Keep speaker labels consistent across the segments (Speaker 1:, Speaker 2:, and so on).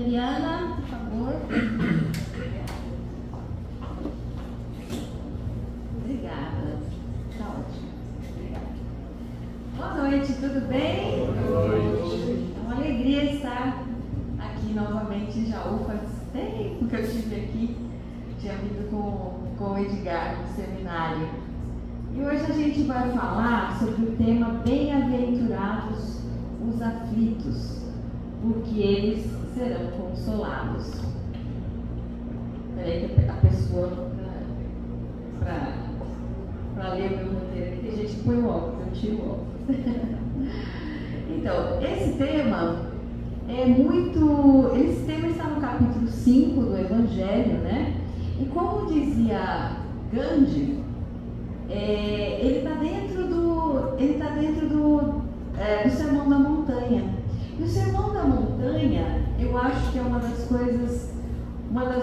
Speaker 1: Eliana, por favor. Obrigada. Está ótimo. Obrigada. Boa noite, tudo bem?
Speaker 2: Boa noite.
Speaker 1: É uma alegria estar aqui novamente em Jaú. Faz tempo que eu estive aqui. Tinha vindo com o Edgar no seminário. E hoje a gente vai falar sobre o tema Bem-aventurados os aflitos, porque eles serão consolados. Peraí que a pessoa, para ler o meu roteiro aqui, tem gente que põe o óculos, eu tiro o óculos. Então, esse tema é muito... Esse tema está no capítulo 5 do Evangelho, né? E como dizia Gandhi, ele está dentro do Sermão da Montanha. E o Sermão da Montanha, eu acho que é uma das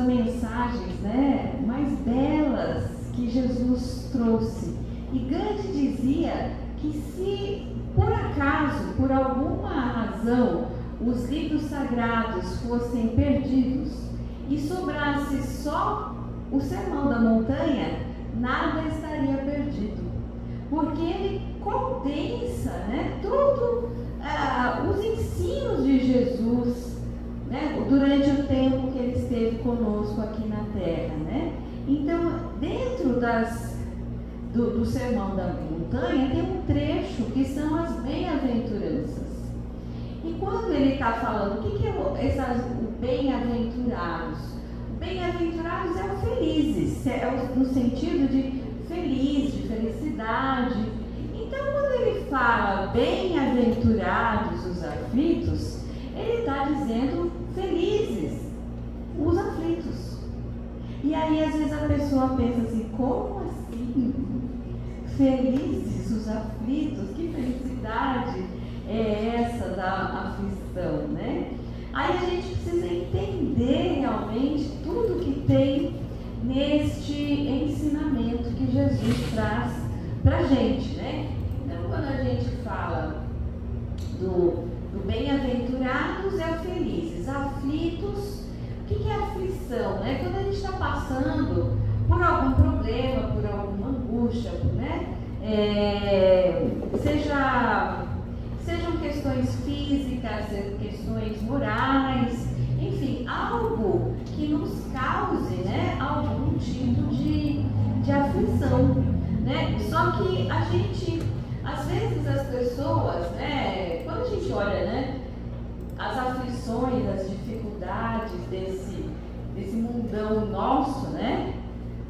Speaker 1: mensagens, né, mais belas que Jesus trouxe. E Gandhi dizia que se por acaso, por alguma razão, os livros sagrados fossem perdidos e sobrasse só o Sermão da Montanha, nada estaria perdido, porque ele condensa, né, tudo os ensinos de Jesus, né, durante o tempo que ele esteve conosco aqui na Terra, né? Então, dentro do Sermão da Montanha tem um trecho que são as bem-aventuranças. E quando ele está falando, o que é o bem-aventurados? Bem-aventurados é o felizes, no sentido de feliz, de felicidade. Então, quando ele fala bem-aventurados os aflitos, ele está dizendo felizes os aflitos. E aí, às vezes, a pessoa pensa assim, como assim? Felizes os aflitos? Que felicidade é essa da aflição, né? Aí a gente precisa entender realmente tudo que tem neste ensinamento que Jesus traz para a gente, né? Então, quando a gente fala do bem-aventurados é o felizes, aflitos, o que é aflição, né? Quando a gente está passando por algum problema, por alguma angústia, né? Sejam questões físicas, questões morais, enfim, algo que nos cause, né, algum tipo de aflição, né? Só que a gente, às vezes as pessoas, né, quando a gente olha, né, as aflições, as dificuldades desse mundão nosso, né,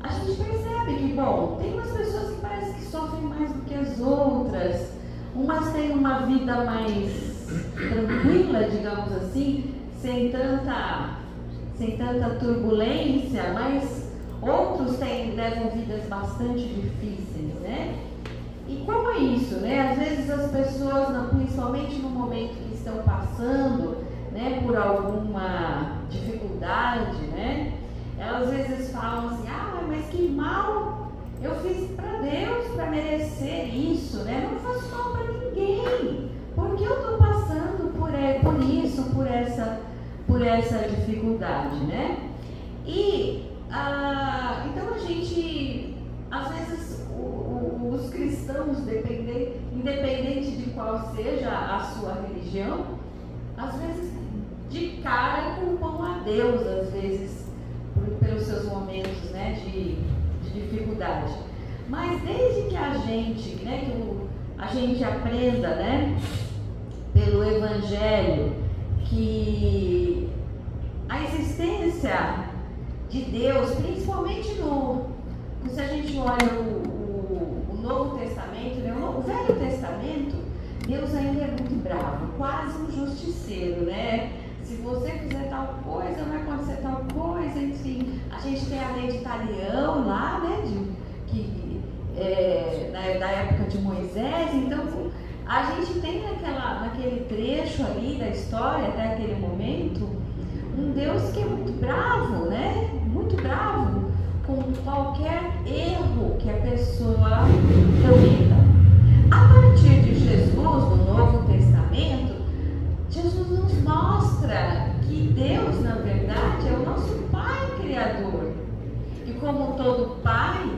Speaker 1: a gente percebe que, bom, tem umas pessoas que parece que sofrem mais do que as outras, umas têm uma vida mais tranquila, digamos assim, sem tanta turbulência, mas outros levam vidas bastante difíceis, né? E como é isso, né? Às vezes as pessoas, principalmente no momento que estão passando, né, por alguma dificuldade, né? Elas às vezes falam assim, mas que mal eu fiz para Deus para merecer isso, né? Eu não faço mal para ninguém, porque eu estou passando por isso, por essa dificuldade, né? E então a gente, às vezes, os cristãos, independente de qual seja a sua religião, às vezes de cara culpam a Deus, às vezes, pelos seus momentos, né, de dificuldade. Mas desde que a gente, né, que a gente aprenda, né, pelo Evangelho, que a existência de Deus, principalmente se a gente olha o Novo Testamento, né, o Velho Testamento, Deus ainda é muito bravo, quase um justiceiro, né? Se você fizer tal coisa, vai acontecer tal coisa, enfim. A gente tem a lei de Talião lá, né, da época de Moisés. Então, a gente tem naquele trecho ali da história, até aquele momento, um Deus que é muito bravo, né? Muito bravo com qualquer erro que a pessoa cometa. A partir de Jesus, no Novo Testamento, Jesus nos mostra que Deus, verdade, é o nosso Pai Criador. E como todo pai,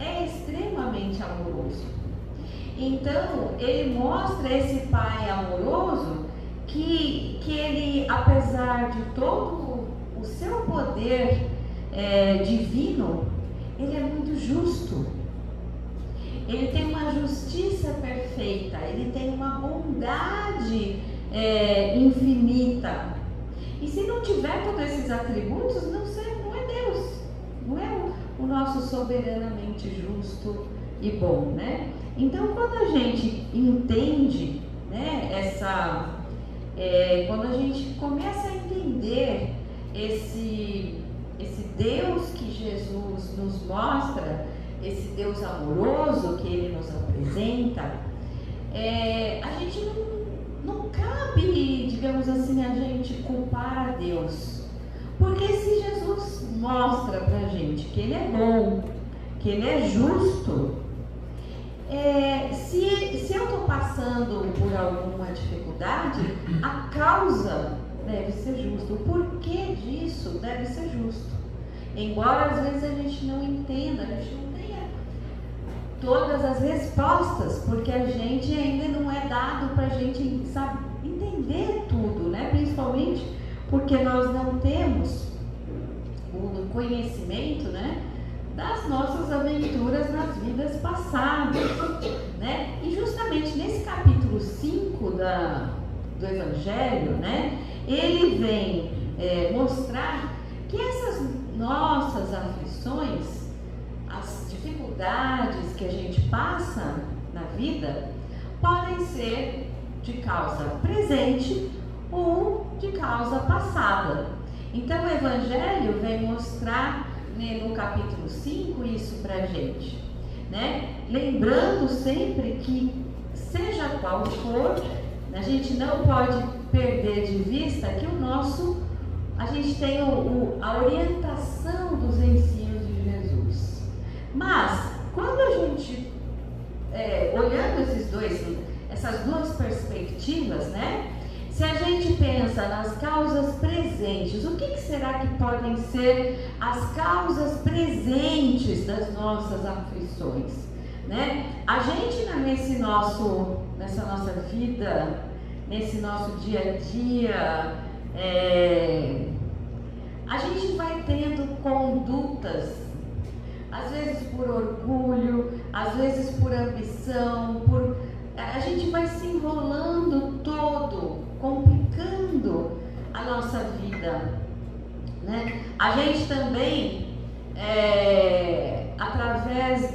Speaker 1: é extremamente amoroso. Então, ele mostra esse Pai amoroso que ele, apesar de todo o seu poder divino, ele é muito justo. Ele tem uma justiça perfeita, ele tem uma bondade infinita. E se não tiver todos esses atributos, não é Deus, não é o nosso soberanamente justo e bom, né? Então, quando a gente entende, né, quando a gente começa a entender esse Deus que Jesus nos mostra, esse Deus amoroso que ele nos apresenta, a gente não cabe, digamos assim, a gente culpar a Deus, porque se Jesus mostra pra gente que ele é bom, que ele é justo, se eu estou passando por alguma dificuldade, a causa deve ser justa, o porquê disso deve ser justo, embora às vezes a gente não entenda, a gente não tenha todas as respostas, porque a gente ainda não é dado para a gente, sabe, entender tudo, né? Principalmente porque nós não temos o conhecimento, né, das nossas aventuras nas vidas passadas, né? E justamente nesse capítulo 5 do Evangelho, né, ele vem mostrar que essas nossas aflições, as dificuldades que a gente passa na vida, podem ser de causa presente ou de causa passada. Então o Evangelho vem mostrar, né, no capítulo 5 isso pra gente, né? Lembrando sempre que, seja qual for, a gente não pode perder de vista que a gente tem a orientação dos ensinos de Jesus. Mas, quando a gente, olhando essas duas perspectivas, né? Se a gente pensa nas causas presentes, o que será que podem ser as causas presentes das nossas aflições, né? A gente, nessa nossa vida, nesse nosso dia a dia, a gente vai tendo condutas, às vezes por orgulho, às vezes por ambição, a gente vai se enrolando todo, complicando a nossa vida, né? A gente também, através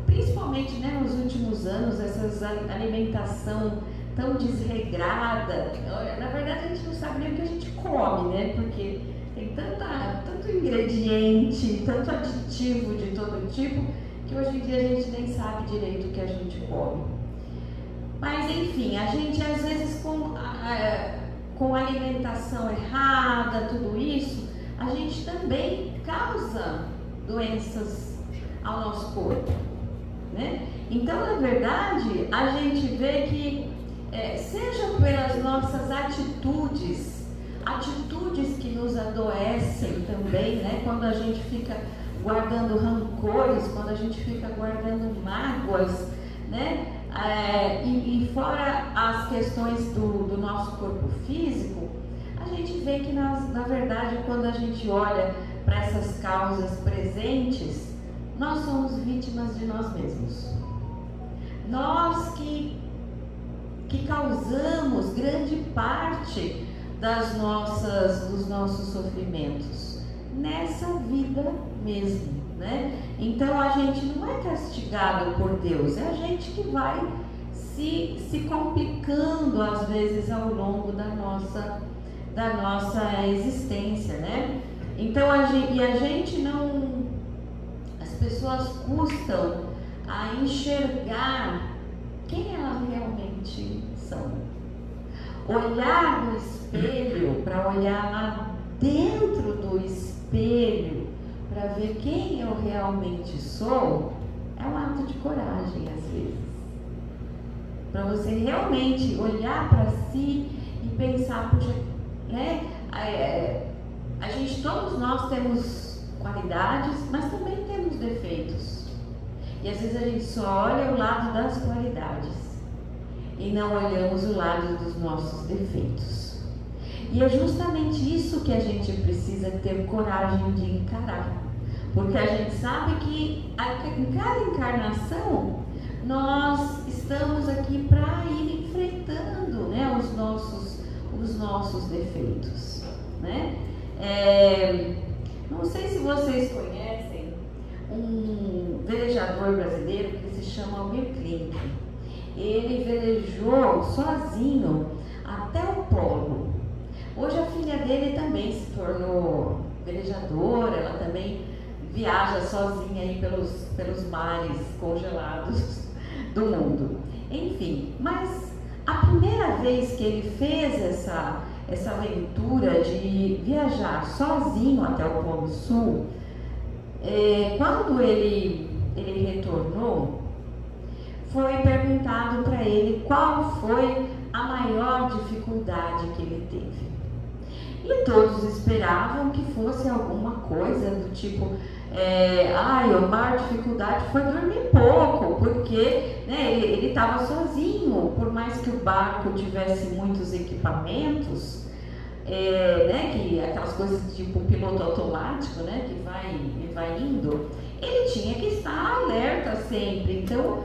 Speaker 1: principalmente, né, nos últimos anos, essa alimentação tão desregrada, na verdade a gente não sabe nem o que a gente come, né? Porque tem tanto ingrediente, tanto aditivo de todo tipo, que hoje em dia a gente nem sabe direito o que a gente come. Mas enfim, a gente às vezes com alimentação errada, tudo isso, a gente também causa doenças ao nosso corpo, né? Então, na verdade, a gente vê que, seja pelas nossas atitudes que nos adoecem também, né? Quando a gente fica guardando rancores, quando a gente fica guardando mágoas, né? E fora as questões do nosso corpo físico, a gente vê que na verdade, quando a gente olha para essas causas presentes, nós somos vítimas de nós mesmos. Nós que causamos grande parte dos nossos sofrimentos nessa vida mesmo, né? Então a gente não é castigado por Deus, é a gente que vai se complicando às vezes ao longo da nossa existência, né? Então a gente não, as pessoas custam a enxergar quem elas realmente são. Olhar no espelho, para olhar lá dentro do espelho, para ver quem eu realmente sou, é um ato de coragem às vezes. Para você realmente olhar para si e pensar, puxa, né? Todos nós temos qualidades, mas também temos defeitos. E às vezes a gente só olha o lado das qualidades e não olhamos o lado dos nossos defeitos. E é justamente isso que a gente precisa ter coragem de encarar. Porque a gente sabe que em cada encarnação nós estamos aqui para ir enfrentando, né, os nossos defeitos, né? Não sei se vocês conhecem um velejador brasileiro que se chama Almir Klink. Ele velejou sozinho até o polo. Hoje a filha dele também se tornou velejadora, ela também viaja sozinha aí pelos mares congelados do mundo. Enfim, mas a primeira vez que ele fez essa aventura de viajar sozinho até o Polo Sul, quando ele retornou, foi perguntado para ele qual foi a maior dificuldade que ele teve. E todos esperavam que fosse alguma coisa do tipo, a maior dificuldade foi dormir pouco, porque, né, ele estava sozinho, por mais que o barco tivesse muitos equipamentos, né, que aquelas coisas tipo piloto automático, né, que vai indo, ele tinha que estar alerta sempre. Então,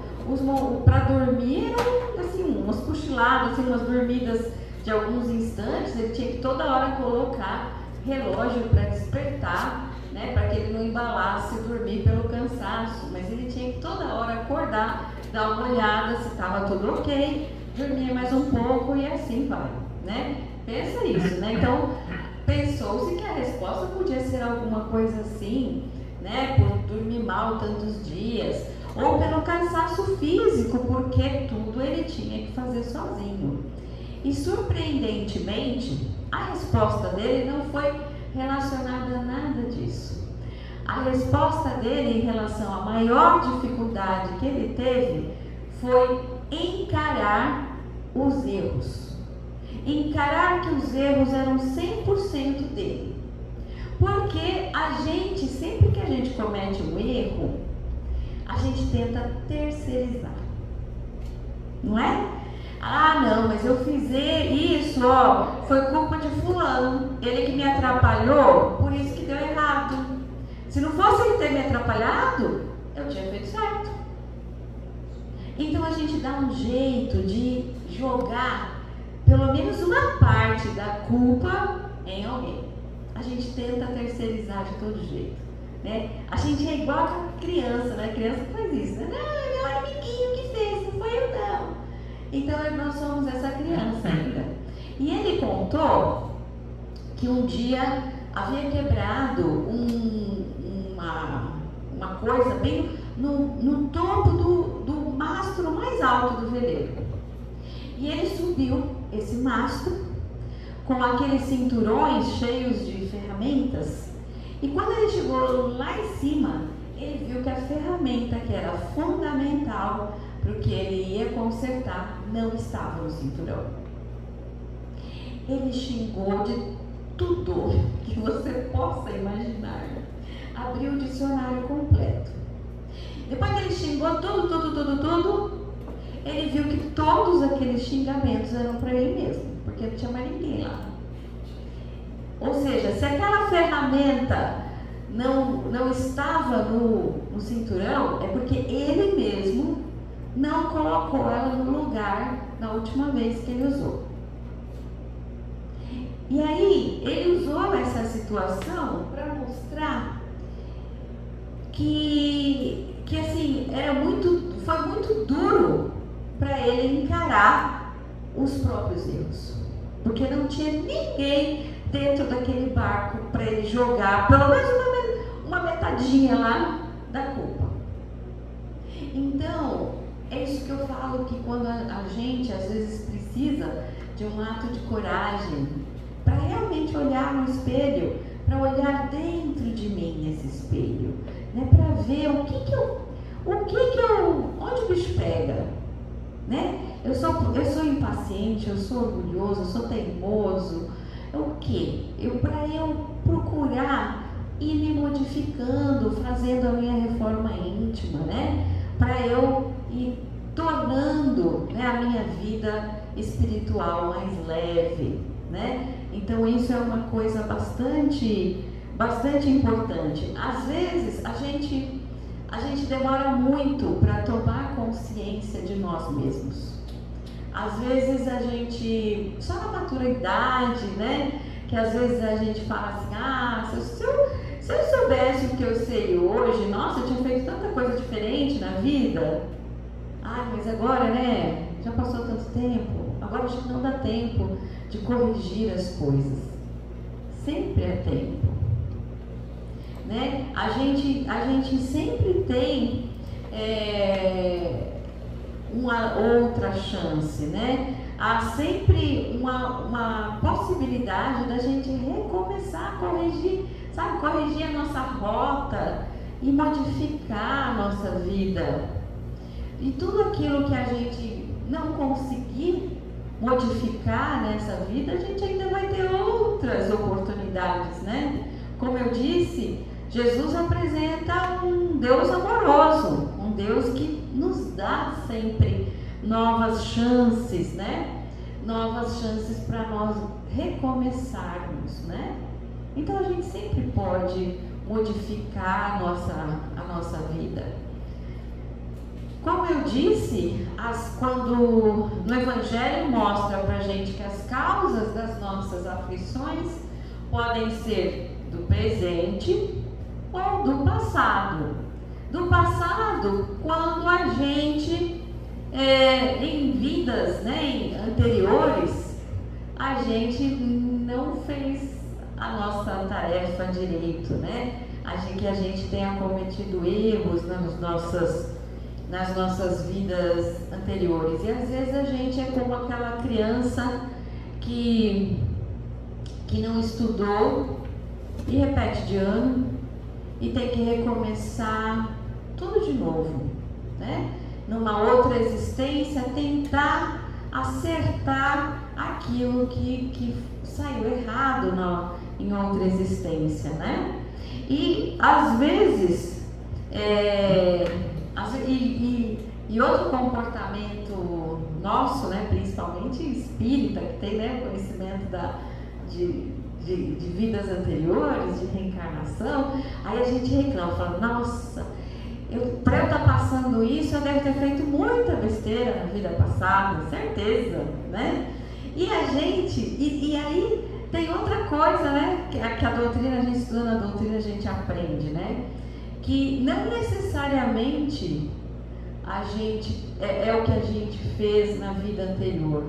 Speaker 1: para dormir eram assim, umas cochiladas, assim, umas dormidas de alguns instantes. Ele tinha que toda hora colocar relógio para despertar, né, para que ele não embalasse e dormir pelo cansaço, mas ele tinha que toda hora acordar, dar uma olhada se estava tudo ok, dormir mais um pouco e assim vai, né? Pensa isso, né? Então, pensou-se que a resposta podia ser alguma coisa assim, né, por dormir mal tantos dias, ou pelo cansaço físico, porque tudo ele tinha que fazer sozinho. E surpreendentemente, a resposta dele não foi relacionada a nada disso. A resposta dele em relação à maior dificuldade que ele teve foi encarar os erros. Encarar que os erros eram 100% dele. Porque a gente, sempre que a gente comete um erro, a gente tenta terceirizar. Não é? Não, mas eu fiz isso, foi culpa de fulano, ele que me atrapalhou, por isso que deu errado. Se não fosse ele ter me atrapalhado, eu tinha feito certo. Então a gente dá um jeito de jogar pelo menos uma parte da culpa em alguém. A gente tenta terceirizar de todo jeito, né? A gente é igual a criança, né? A criança faz isso, né? Não, é meu amiguinho que fez, não foi eu não. Então nós somos essa criança ainda. E ele contou que um dia havia quebrado uma coisa bem no topo do mastro mais alto do veleiro. E ele subiu esse mastro com aqueles cinturões cheios de ferramentas. E quando ele chegou lá em cima, ele viu que a ferramenta que era fundamental para o que ele ia consertar não estava no cinturão. Ele xingou de tudo que você possa imaginar. Abriu o dicionário completo. Depois que ele xingou tudo, ele viu que todos aqueles xingamentos eram para ele mesmo, porque não tinha mais ninguém lá. Ou seja, se aquela ferramenta não estava no cinturão, é porque ele mesmo não colocou ela no lugar na última vez que ele usou. E aí, ele usou essa situação para mostrar que assim, foi muito duro para ele encarar os próprios erros. Porque não tinha ninguém dentro daquele barco para ele jogar pelo menos uma metadinha lá da culpa. Então, é isso que eu falo, que quando a gente às vezes precisa de um ato de coragem para realmente olhar no espelho, para olhar dentro de mim nesse espelho, né, para ver onde o bicho pega, né? Eu sou impaciente, eu sou orgulhoso, eu sou teimoso, o quê? Para eu procurar ir me modificando, fazendo a minha reforma íntima, né? Para eu ir tornando, né, a minha vida espiritual mais leve, né? Então isso é uma coisa bastante importante. Às vezes a gente demora muito para tomar consciência de nós mesmos. Às vezes a gente, só na maturidade, né? Que às vezes a gente fala assim, se eu soubesse o que eu sei hoje, nossa, eu tinha feito tanta coisa diferente na vida. Mas agora, né? Já passou tanto tempo, agora acho que não dá tempo de corrigir as coisas. Sempre é tempo, né? A gente sempre tem uma outra chance, né? Há sempre uma possibilidade da gente recomeçar, corrigir a nossa rota e modificar a nossa vida. E tudo aquilo que a gente não conseguir modificar nessa vida, a gente ainda vai ter outras oportunidades, né? Como eu disse, Jesus apresenta um Deus amoroso, um Deus que nos dá sempre novas chances, né? Novas chances para nós recomeçarmos, né? Então a gente sempre pode modificar a nossa vida. Como eu disse, quando no Evangelho mostra pra gente que as causas das nossas aflições podem ser do presente ou do passado. Do passado, quando a gente, em vidas, né, anteriores, a gente não fez a nossa tarefa direito, né? Que a gente tenha cometido erros nas nossas vidas anteriores. E às vezes a gente é como aquela criança que não estudou e repete de ano e tem que recomeçar tudo de novo, né? Numa outra existência, tentar acertar aquilo que saiu errado em outra existência, né? E às vezes e outro comportamento nosso, né, principalmente espírita, que tem, né, conhecimento de vidas anteriores, de reencarnação, aí a gente reclama, fala, nossa, para eu estar passando isso, eu devo ter feito muita besteira na vida passada, certeza, né? E aí tem outra coisa, né, que a doutrina, a gente estudando a doutrina, a gente aprende, né? Que não necessariamente é o que a gente fez na vida anterior.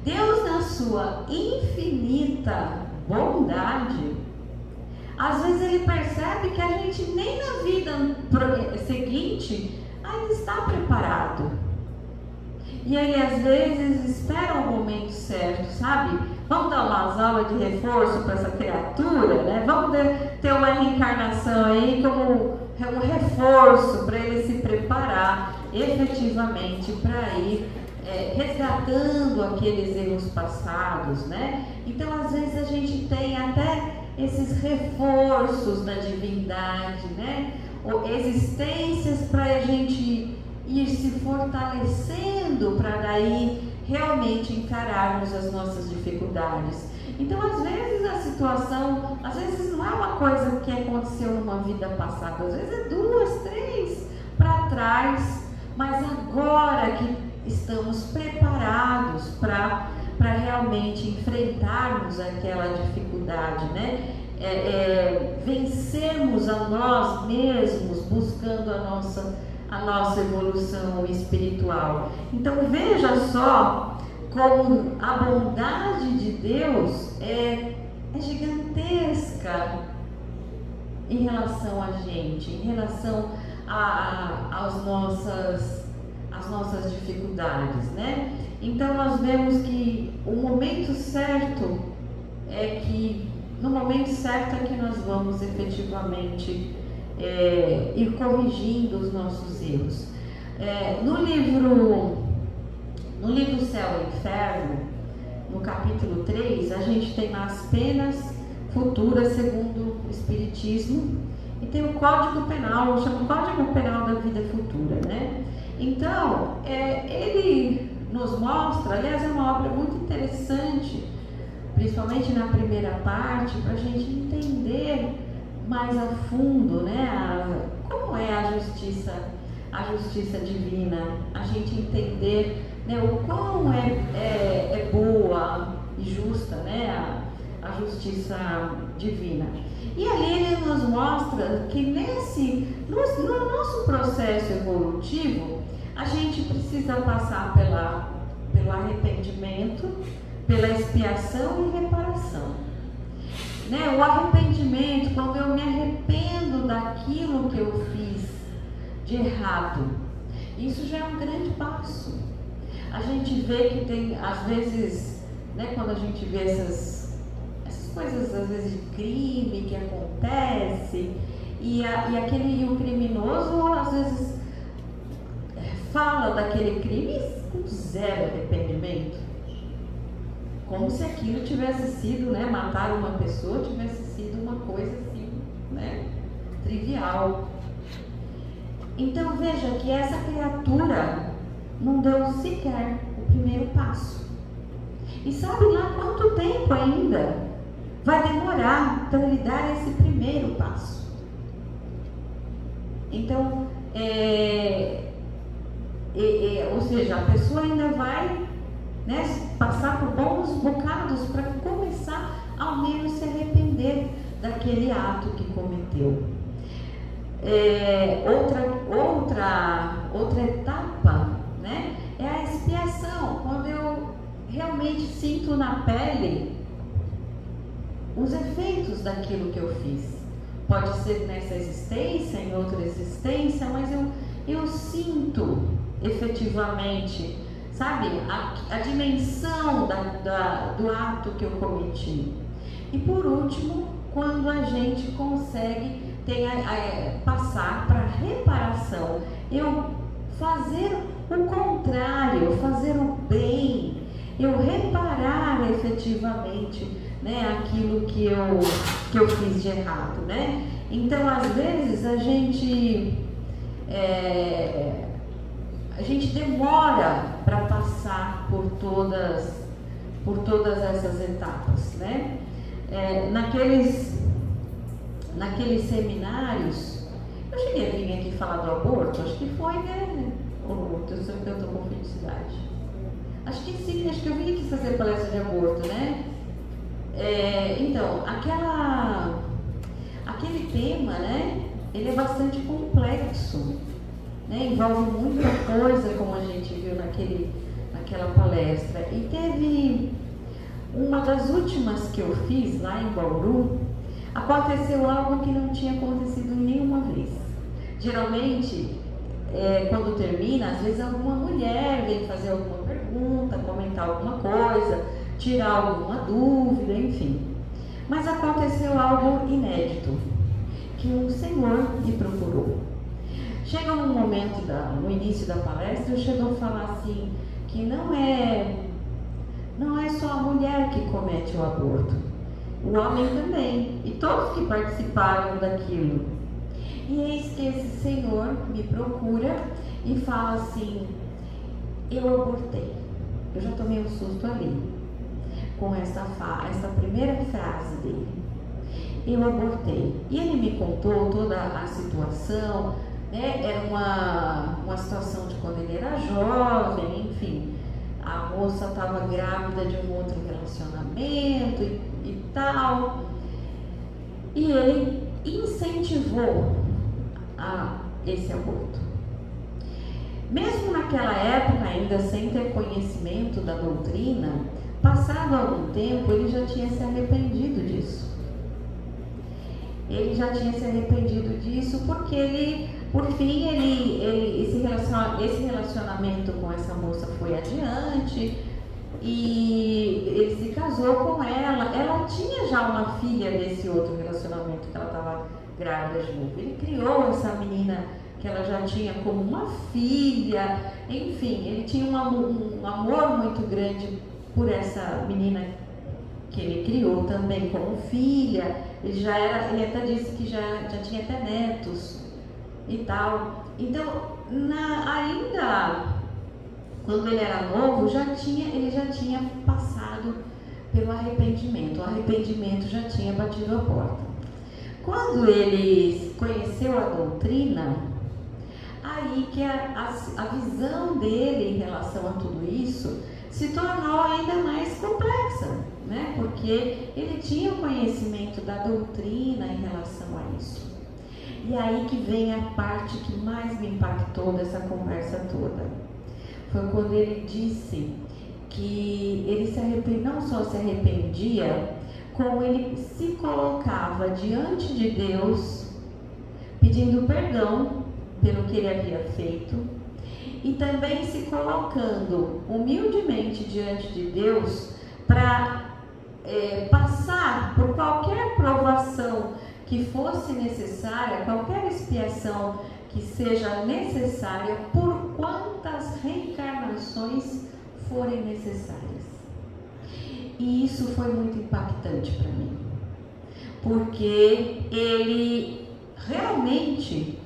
Speaker 1: Deus, na sua infinita bondade, às vezes ele percebe que a gente nem na vida seguinte ainda está preparado. E ele às vezes espera o momento certo, sabe? Vamos dar umas aulas de reforço para essa criatura, né? Vamos ter uma reencarnação aí como um reforço para ele se preparar efetivamente para ir resgatando aqueles erros passados, né? Então às vezes a gente tem até esses reforços da divindade, né? Ou existências para a gente ir se fortalecendo para daí realmente encararmos as nossas dificuldades. Então, às vezes a situação, às vezes não é uma coisa que aconteceu numa vida passada, às vezes é 2, 3 para trás, mas agora que estamos preparados para realmente enfrentarmos aquela dificuldade, né? Vencermos a nós mesmos, buscando a nossa evolução espiritual. Então veja só como a bondade de Deus é gigantesca em relação a gente, em relação às nossas dificuldades, né? Então nós vemos que o momento certo no momento certo é que nós vamos efetivamente ir corrigindo os nossos erros. No livro Céu e Inferno, no capítulo 3, a gente tem lá as penas futuras segundo o Espiritismo, e tem o Código Penal, chama Código Penal da Vida Futura, né? Então, ele nos mostra, aliás, é uma obra muito interessante, principalmente na primeira parte, para a gente entender mais a fundo, né, como é a justiça divina, a gente entender, né, o quão é boa e justa, né, a justiça divina. E ali ele nos mostra que no nosso processo evolutivo, a gente precisa passar pelo arrependimento, pela expiação e reparação. Né? O arrependimento, quando eu me arrependo daquilo que eu fiz de errado, isso já é um grande passo. A gente vê que tem, às vezes, né, quando a gente vê essas coisas, às vezes, de crime que acontece, e o criminoso, às vezes, fala daquele crime com zero arrependimento. Como se aquilo tivesse sido, né, matar uma pessoa tivesse sido uma coisa assim, né, trivial. Então veja que essa criatura não deu sequer o primeiro passo. E sabe lá quanto tempo ainda vai demorar para ele dar esse primeiro passo? Então, ou seja, a pessoa ainda vai, né, passar por bons bocados para começar ao menos se arrepender daquele ato que cometeu. Outra etapa, né, é a expiação, quando eu realmente sinto na pele os efeitos daquilo que eu fiz. Pode ser nessa existência, em outra existência, mas eu sinto efetivamente, sabe, a dimensão do ato que eu cometi. E por último, quando a gente consegue passar para reparação, eu fazer o contrário, fazer o bem, eu reparar efetivamente, né, aquilo que eu fiz de errado, né? Então, às vezes, a gente demora para passar por todas essas etapas, né? Naqueles seminários, eu cheguei a vir aqui falar do aborto, acho que foi, né? Ou eu estou com felicidade. Acho que sim, acho que eu vim aqui fazer palestra de aborto, né? Então, aquele tema, né? Ele é bastante complexo, né? Envolve muita coisa, como a gente viu naquela palestra. E teve uma das últimas que eu fiz lá em Bauru, aconteceu algo que não tinha acontecido nenhuma vez. Geralmente, quando termina, às vezes alguma mulher vem fazer alguma pergunta, comentar alguma coisa, tirar alguma dúvida, enfim. Mas aconteceu algo inédito, que um senhor me procurou. Chega num momento, no início da palestra, chegou a falar assim, que não é só a mulher que comete o aborto, o homem também, e todos que participaram daquilo. E eis que esse senhor me procura e fala assim: eu abortei. Eu já tomei um susto ali, com essa primeira frase dele. Eu abortei. E ele me contou toda a situação, né? Era uma situação de quando ele era jovem, enfim. A moça estava grávida de um outro relacionamento e tal. E ele incentivou esse aborto. Mesmo naquela época, ainda sem ter conhecimento da doutrina, passado algum tempo, ele já tinha se arrependido disso. Ele já tinha se arrependido disso porque por fim, esse relacionamento com essa moça foi adiante e ele se casou com ela. Ela tinha já uma filha desse outro relacionamento que ela estava grávida de novo. Ele criou essa menina que ela já tinha como uma filha. Enfim, ele tinha um amor muito grande por essa menina que ele criou também como filha. Ele até disse que já tinha até netos e tal. Então, ainda quando ele era novo, ele já tinha passado pelo arrependimento. O arrependimento já tinha batido a porta. Quando ele conheceu a doutrina, aí que a visão dele em relação a tudo isso se tornou ainda mais complexa, né? Porque ele tinha o conhecimento da doutrina em relação a isso. E aí que vem a parte que mais me impactou dessa conversa toda. Foi quando ele disse que ele não só se arrependia, como ele se colocava diante de Deus, pedindo perdão pelo que ele havia feito, e também se colocando humildemente diante de Deus para passar por qualquer provação que fosse necessária, qualquer expiação que seja necessária, por quantas reencarnações forem necessárias. E isso foi muito impactante para mim, porque ele realmente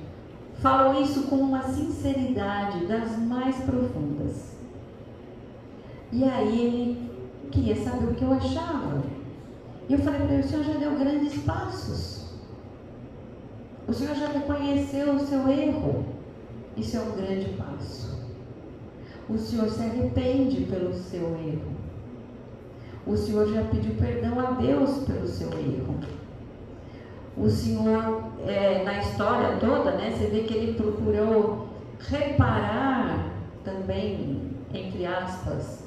Speaker 1: falou isso com uma sinceridade das mais profundas. E aí ele queria saber o que eu achava. E eu falei para ele: o senhor já deu grandes passos. O senhor já reconheceu o seu erro. Isso é um grande passo. O senhor se arrepende pelo seu erro. O senhor já pediu perdão a Deus pelo seu erro. O senhor, na história toda, né, você vê que ele procurou reparar também, entre aspas,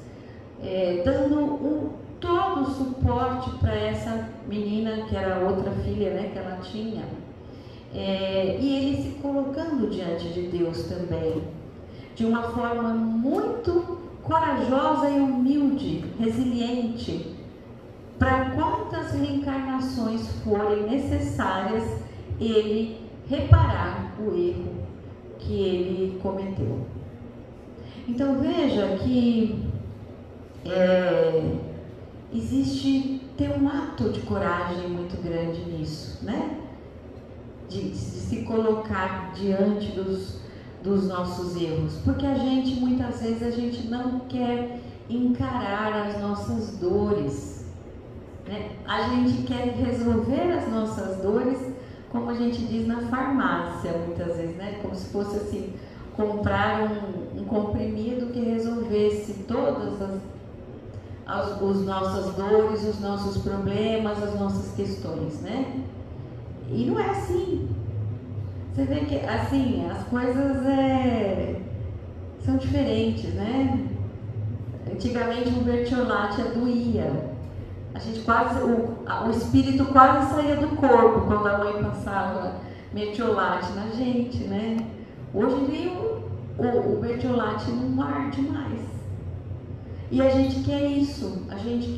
Speaker 1: dando todo o suporte para essa menina, que era a outra filha, né, que ela tinha. E ele se colocando diante de Deus também, de uma forma muito corajosa e humilde, resiliente, para quantas reencarnações forem necessárias, ele reparar o erro que ele cometeu. Então veja que tem um ato de coragem muito grande nisso, né? De se colocar diante dos nossos erros, porque muitas vezes a gente não quer encarar as nossas dores, né? A gente quer resolver as nossas dores, como a gente diz na farmácia muitas vezes, né? Como se fosse assim, comprar um comprimido que resolvesse todas as nossas dores, os nossos problemas, as nossas questões, né? E não é assim. Você vê que assim, as coisas são diferentes, né? Antigamente o mertiolate doía. A gente o espírito quase saía do corpo quando a mãe passava mertiolate na gente, né? Hoje em dia o mertiolate não arde mais. E a gente quer isso, a gente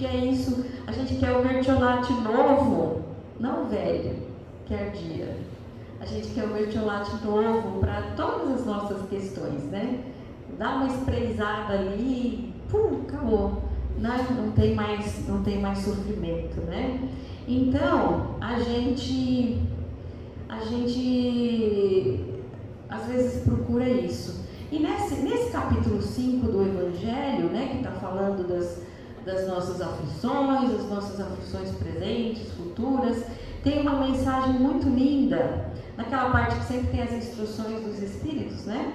Speaker 1: quer o mertiolate novo, não velho, que ardia. A gente quer o mertiolate novo para todas as nossas questões, né? Dá uma sprayzada ali, acabou. Não tem mais sofrimento, né? Então, a gente às vezes procura isso. E nesse capítulo 5 do Evangelho, né, que está falando das nossas aflições, das nossas aflições presentes, futuras, tem uma mensagem muito linda, naquela parte que sempre tem as instruções dos Espíritos, né?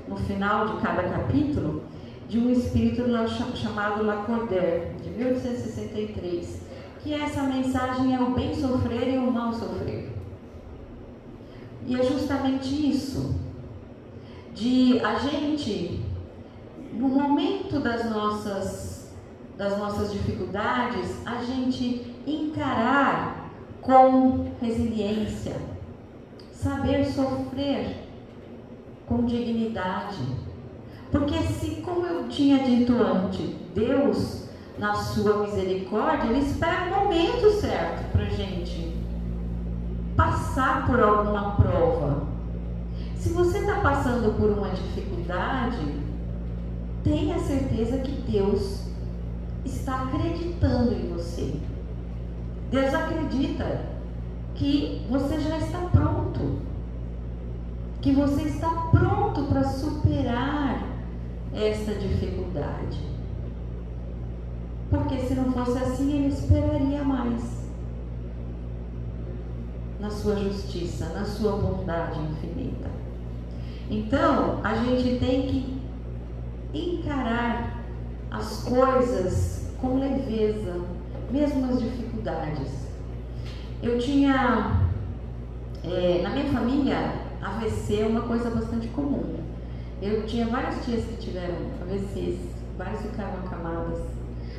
Speaker 1: No final de cada capítulo, de um espírito chamado Lacordaire, de 1863, que essa mensagem é o bem sofrer e o mal sofrer. E é justamente isso, de a gente, no momento das nossas dificuldades, a gente encarar com resiliência, saber sofrer com dignidade. Porque como eu tinha dito antes, Deus, na sua misericórdia, Ele espera o momento certo para a gente passar por alguma prova. Se você está passando por uma dificuldade, tenha certeza que Deus está acreditando em você. Deus acredita que você já está pronto, que você está pronto para superar essa dificuldade. Porque se não fosse assim, Ele esperaria mais na sua justiça, na sua bondade infinita. Então, a gente tem que encarar as coisas com leveza, mesmo as dificuldades. Eu tinha, na minha família, AVC é uma coisa bastante comum. Eu tinha várias tias que tiveram AVCs, várias ficaram acamadas.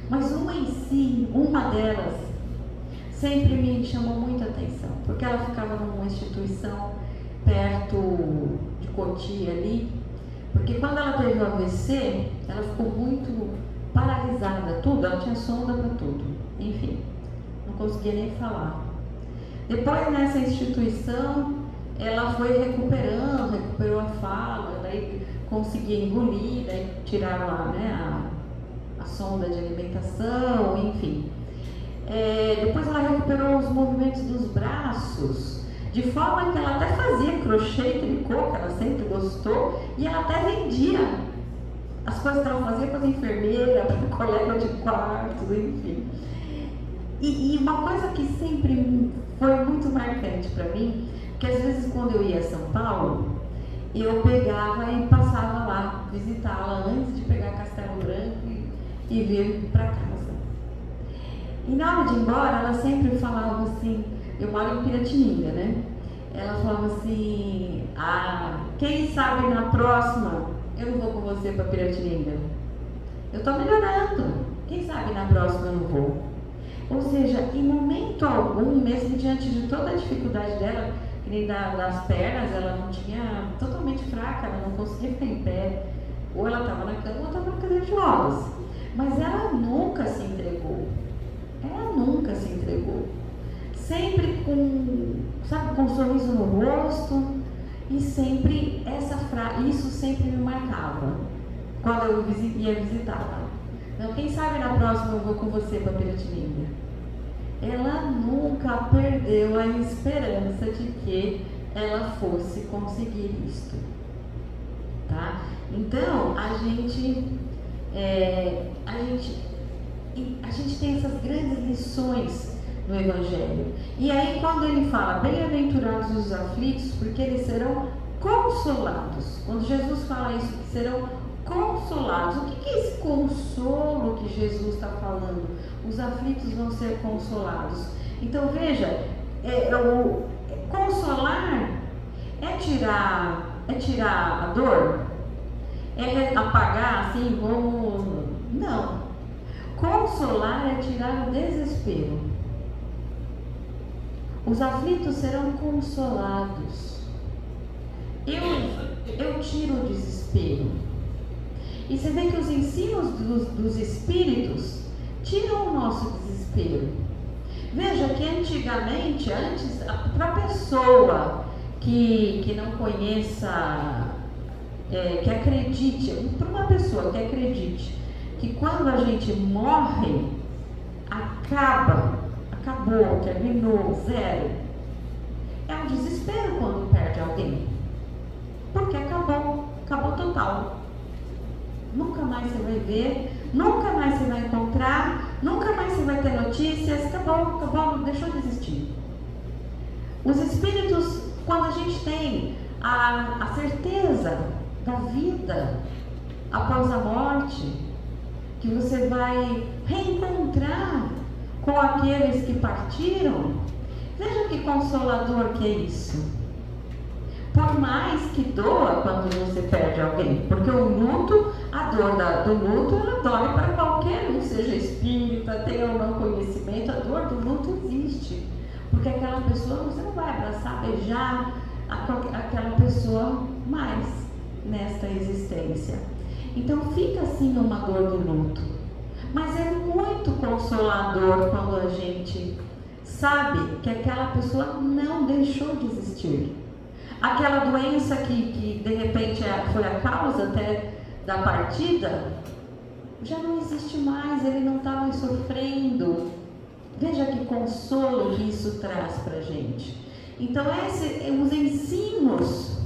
Speaker 1: Mas uma delas, sempre me chamou muita atenção, porque ela ficava numa instituição perto de Cotia ali, porque quando ela teve o AVC, ela ficou muito paralisada, tudo, ela tinha sonda para tudo, enfim, não conseguia nem falar. Depois nessa instituição, ela foi recuperou a fala, daí conseguia engolir, daí tiraram a sonda de alimentação, enfim. Depois ela recuperou os movimentos dos braços, de forma que ela até fazia crochê e tricô, que ela sempre gostou, e ela até vendia as coisas que ela fazia para as enfermeiras, para colega de quarto, enfim. E uma coisa que sempre foi muito marcante para mim, que às vezes quando eu ia a São Paulo, eu pegava e passava lá, visitá-la antes de pegar Castelo Branco e vir para casa. E na hora de ir embora, ela sempre falava assim, eu moro em Piratininga, né? Ela falava assim, quem sabe na próxima eu não vou com você para Piratininga. Eu estou melhorando, quem sabe na próxima eu não vou. Ou seja, em momento algum, mesmo diante de toda a dificuldade dela, que nem das pernas, ela não tinha, totalmente fraca, ela não conseguia ficar em pé. Ou ela estava na cama ou estava na cadeira de rodas. Mas ela nunca se entregou. Ela nunca se entregou. Sempre com um sorriso no rosto. E sempre isso sempre me marcava. Quando eu ia visitá-la. Então, quem sabe na próxima eu vou com você para Piratininga. Ela nunca perdeu a esperança de que ela fosse conseguir isto. Tá? Então, a gente tem essas grandes lições no Evangelho. E aí quando ele fala, bem-aventurados os aflitos, porque eles serão consolados. Quando Jesus fala isso, que serão consolados. O que é esse consolo que Jesus está falando? Os aflitos vão ser consolados. Então veja, consolar é tirar a dor? É apagar assim, não. Consolar é tirar o desespero. Os aflitos serão consolados. Eu tiro o desespero. E você vê que os ensinos dos Espíritos tiram o nosso desespero. Veja que antigamente, para a pessoa que não conheça, que acredite, para uma pessoa que acredite que quando a gente morre, acabou, terminou, zero, é um desespero quando perde alguém, porque acabou total. Nunca mais você vai ver, nunca mais você vai encontrar, nunca mais você vai ter notícias, acabou, deixou de existir. Os Espíritos, quando a gente tem a certeza da vida após a morte, que você vai reencontrar com aqueles que partiram, veja que consolador que é isso. Por mais que doa quando você perde alguém, porque o luto, a dor do luto, ela dói para qualquer um, seja espírita, tenha ou não conhecimento, a dor do luto existe. Porque aquela pessoa, você não vai abraçar, beijar aquela pessoa mais nesta existência. Então fica assim uma dor do luto. Mas é muito consolador quando a gente sabe que aquela pessoa não deixou de existir. Aquela doença que de repente foi a causa até da partida, já não existe mais, ele não está mais sofrendo. Veja que consolo que isso traz para a gente. Então, os ensinos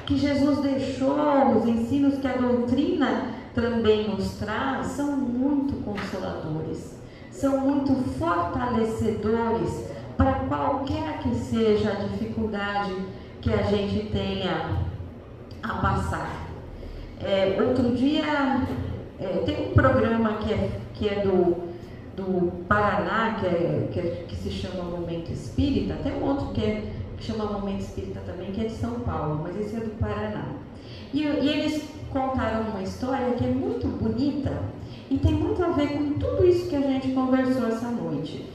Speaker 1: que Jesus deixou, os ensinos que a doutrina também nos traz, são muito consoladores, são muito fortalecedores para qualquer que seja a dificuldade que a gente tenha a passar. Outro dia, tem um programa que é do Paraná, que se chama Momento Espírita. Tem um outro que chama Momento Espírita também, que é de São Paulo, mas esse é do Paraná. E eles contaram uma história que é muito bonita e tem muito a ver com tudo isso que a gente conversou essa noite.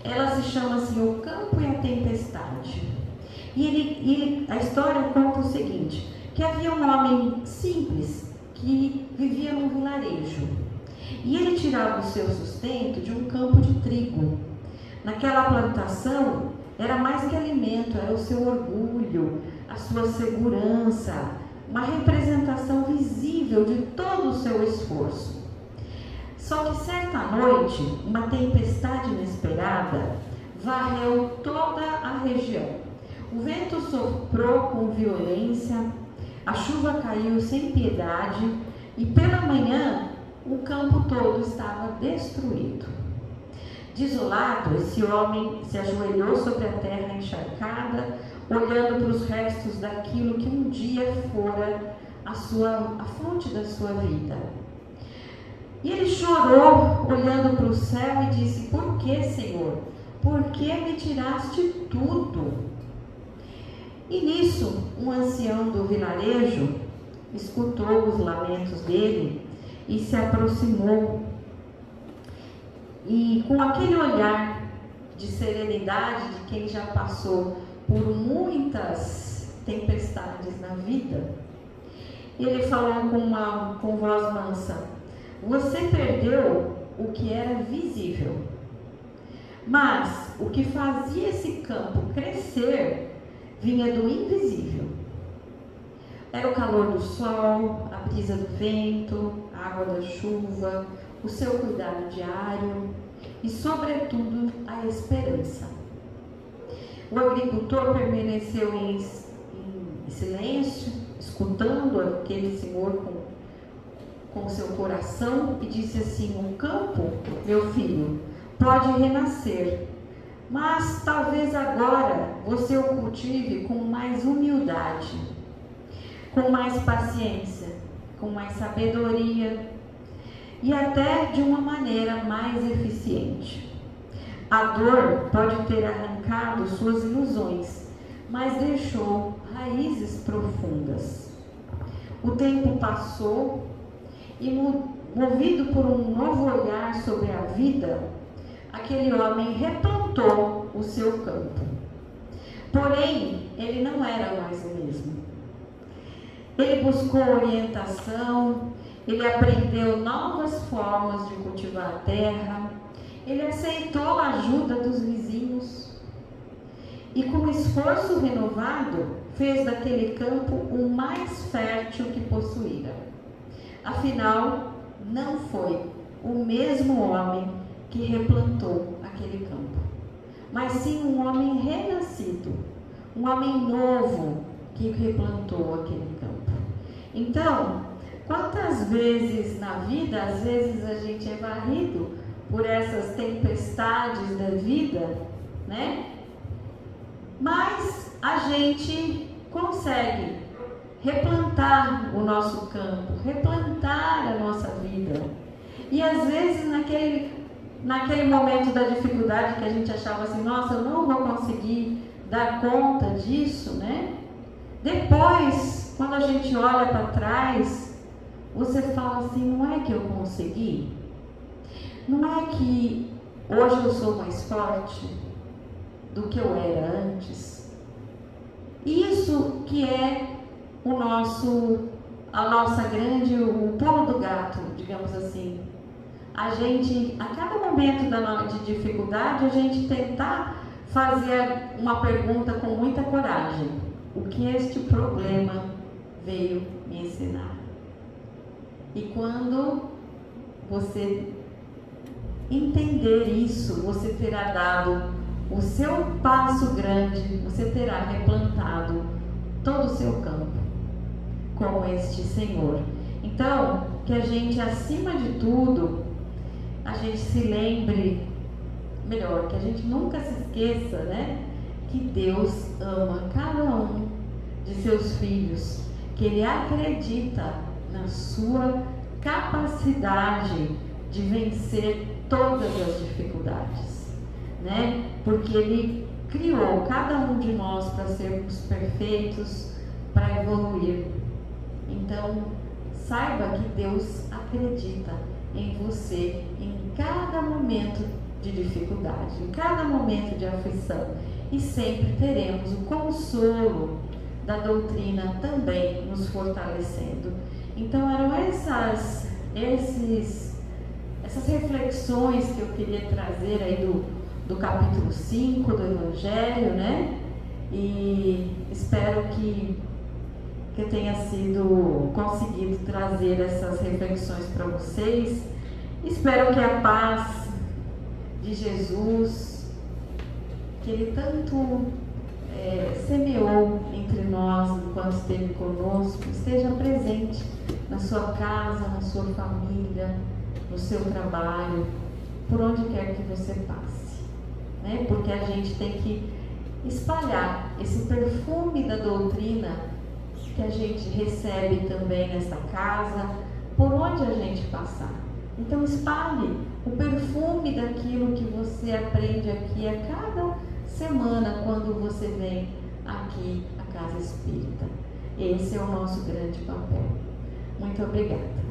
Speaker 1: Ela se chama assim, O Campo e a Tempestade. E a história conta o seguinte, que havia um homem simples que vivia num vilarejo. E ele tirava o seu sustento de um campo de trigo. Naquela plantação, era mais que alimento, era o seu orgulho, a sua segurança, uma representação visível de todo o seu esforço. Só que certa noite, uma tempestade inesperada varreu toda a região. O vento soprou com violência, a chuva caiu sem piedade e pela manhã o campo todo estava destruído. Desolado, esse homem se ajoelhou sobre a terra encharcada, olhando para os restos daquilo que um dia fora a fonte da sua vida. E ele chorou, olhando para o céu, e disse: por que, Senhor? Por que me tiraste tudo? E nisso, um ancião do vilarejo escutou os lamentos dele e se aproximou. E com aquele olhar de serenidade de quem já passou por muitas tempestades na vida, ele falou com voz mansa: você perdeu o que era visível, mas o que fazia esse campo crescer vinha do invisível. Era o calor do sol, a brisa do vento, a água da chuva, o seu cuidado diário e, sobretudo, a esperança. O agricultor permaneceu em silêncio, escutando aquele senhor com seu coração, e disse assim: o campo, meu filho, pode renascer, mas talvez agora você o cultive com mais humildade, com mais paciência, com mais sabedoria e até de uma maneira mais eficiente. A dor pode ter arrancado suas ilusões, mas deixou raízes profundas. O tempo passou e, movido por um novo olhar sobre a vida, aquele homem replantou o seu campo. Porém, ele não era mais o mesmo. Ele buscou orientação, ele aprendeu novas formas de cultivar a terra, ele aceitou a ajuda dos vizinhos e, com esforço renovado, fez daquele campo o mais fértil que possuíra. Afinal, não foi o mesmo homem que replantou aquele campo, mas sim um homem renascido, um homem novo que replantou aquele campo. Então, quantas vezes na vida, às vezes a gente é varrido por essas tempestades da vida, né? Mas a gente consegue replantar o nosso campo, replantar a nossa vida. E às vezes naquele momento da dificuldade que a gente achava assim, nossa, eu não vou conseguir dar conta disso, né? Depois, quando a gente olha para trás, você fala assim, não é que eu consegui? Não é que hoje eu sou mais forte do que eu era antes? Isso que é o pulo do gato, digamos assim. A gente, a cada momento de dificuldade, a gente tentar fazer uma pergunta com muita coragem: o que este problema veio me ensinar? E quando você entender isso, você terá dado o seu passo grande, você terá replantado todo o seu campo com este Senhor. Então, que a gente, acima de tudo, a gente se lembre, melhor, que a gente nunca se esqueça, né, que Deus ama cada um de seus filhos, que Ele acredita na sua capacidade de vencer todas as dificuldades, né? Porque Ele criou cada um de nós para sermos perfeitos, para evoluir. Então, saiba que Deus acredita em você em cada momento de dificuldade, em cada momento de aflição, e sempre teremos o consolo da doutrina também nos fortalecendo. Então eram essas reflexões que eu queria trazer aí do capítulo 5 do Evangelho, né? E espero que eu tenha conseguido trazer essas reflexões para vocês. Espero que a paz de Jesus, que Ele tanto semeou entre nós enquanto esteve conosco, esteja presente na sua casa, na sua família, no seu trabalho, por onde quer que você passe, né? Porque a gente tem que espalhar esse perfume da doutrina que a gente recebe também nesta casa, por onde a gente passar. Então espalhe o perfume daquilo que você aprende aqui a cada semana quando você vem aqui à Casa Espírita. Esse é o nosso grande papel. Muito obrigada.